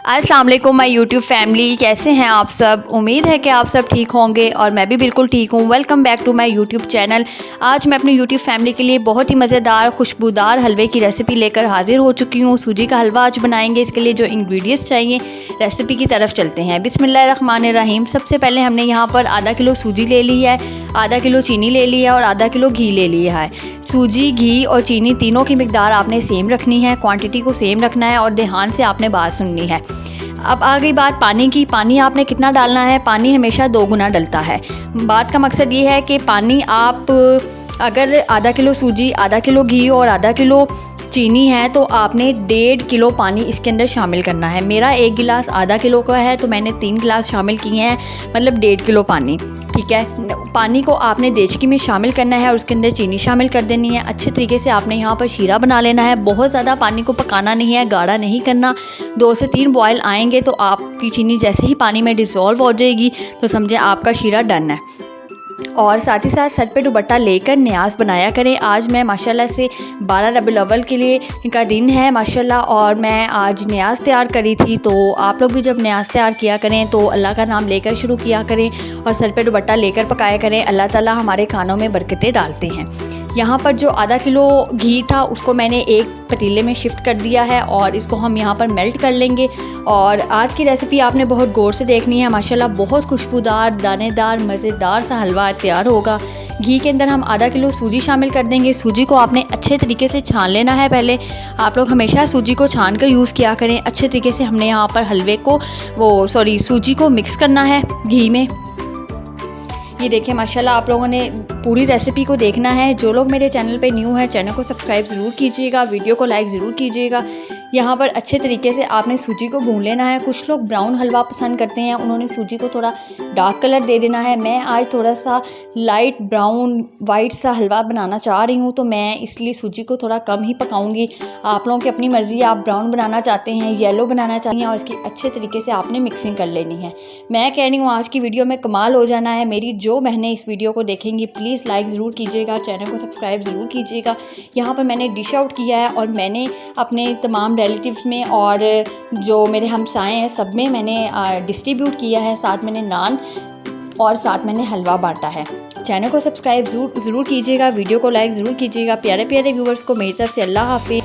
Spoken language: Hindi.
अस्सलाम वालेकुम माय यूट्यूब फैमिली, कैसे हैं आप सब। उम्मीद है कि आप सब ठीक होंगे और मैं भी बिल्कुल ठीक हूँ। Welcome back to my YouTube channel. आज मैं अपनी यूट्यूब फैमिली के लिए बहुत ही मज़ेदार खुशबूदार हलवे की रेसिपी लेकर हाजिर हो चुकी हूँ। सूजी का हलवा आज बनाएंगे। इसके लिए जो इंग्रेडिएंट्स चाहिए रेसिपी की तरफ चलते हैं। बिस्मिल्लाहिर्रहमानिर्रहीम। सबसे पहले हमने यहाँ पर आधा किलो सूजी ले ली है, आधा किलो चीनी ले ली है और आधा किलो घी ले लिया है। सूजी, घी और चीनी तीनों की मिकदार आपने सेम रखनी है, क्वांटिटी को सेम रखना है और ध्यान से आपने बात सुननी है। अब आ गई बात पानी की। पानी आपने कितना डालना है? पानी हमेशा 2 गुना डलता है। बात का मकसद ये है कि पानी आप अगर आधा किलो सूजी, आधा किलो घी और आधा किलो चीनी है तो आपने 1.5 किलो पानी इसके अंदर शामिल करना है। मेरा 1 गिलास आधा किलो का है तो मैंने 3 गिलास शामिल किए हैं, मतलब 1.5 किलो पानी। ठीक है, पानी को आपने देचकी में शामिल करना है और उसके अंदर चीनी शामिल कर देनी है। अच्छे तरीके से आपने यहाँ पर शीरा बना लेना है। बहुत ज़्यादा पानी को पकाना नहीं है, गाढ़ा नहीं करना। 2 से 3 बॉयल आएंगे तो आपकी चीनी जैसे ही पानी में डिज़ोल्व हो जाएगी तो समझे आपका शीरा डन है। और साथ ही साथ सर पे दुपट्टा लेकर न्याज बनाया करें। आज मैं माशाल्लाह से 12 रबीउल अव्वल के लिए का दिन है माशाल्लाह, और मैं आज न्याज तैयार करी थी। तो आप लोग भी जब न्याज तैयार किया करें तो अल्लाह का नाम लेकर शुरू किया करें और सर पे दुपट्टा लेकर पकाया करें। अल्लाह ताला हमारे खानों में बरकतें डालते हैं। यहाँ पर जो आधा किलो घी था उसको मैंने एक पतीले में शिफ्ट कर दिया है और इसको हम यहाँ पर मेल्ट कर लेंगे। और आज की रेसिपी आपने बहुत गौर से देखनी है। माशाल्लाह बहुत खुशबूदार, दानेदार, मज़ेदार सा हलवा तैयार होगा। घी के अंदर हम आधा किलो सूजी शामिल कर देंगे। सूजी को आपने अच्छे तरीके से छान लेना है। पहले आप लोग हमेशा सूजी को छान कर यूज़ किया करें। अच्छे तरीके से हमने यहाँ पर हलवे को सूजी को मिक्स करना है घी में। ये देखिए माशाल्लाह आप लोगों ने पूरी रेसिपी को देखना है। जो लोग मेरे चैनल पे न्यू हैं चैनल को सब्सक्राइब ज़रूर कीजिएगा, वीडियो को लाइक ज़रूर कीजिएगा। यहाँ पर अच्छे तरीके से आपने सूजी को भून लेना है। कुछ लोग ब्राउन हलवा पसंद करते हैं, उन्होंने सूजी को थोड़ा डार्क कलर दे देना है। मैं आज थोड़ा सा लाइट ब्राउन वाइट सा हलवा बनाना चाह रही हूँ तो मैं इसलिए सूजी को थोड़ा कम ही पकाऊंगी। आप लोगों की अपनी मर्ज़ी, आप ब्राउन बनाना चाहते हैं, येलो बनाना चाहते हैं और इसकी अच्छे तरीके से आपने मिक्सिंग कर लेनी है। मैं कह रही हूँ आज की वीडियो में कमाल हो जाना है। मेरी जो बहनें इस वीडियो को देखेंगी प्लीज़ लाइक ज़रूर कीजिएगा, चैनल को सब्सक्राइब ज़रूर कीजिएगा। यहाँ पर मैंने डिश आउट किया है और मैंने अपने तमाम रिलेटिव्स में और जो मेरे हमसाए हैं सब में मैंने डिस्ट्रीब्यूट किया है। साथ मैंने नान और साथ मैंने हलवा बांटा है। चैनल को सब्सक्राइब ज़रूर कीजिएगा, वीडियो को लाइक ज़रूर कीजिएगा। प्यारे प्यारे व्यूवर्स को मेरी तरफ से अल्लाह हाफिज़।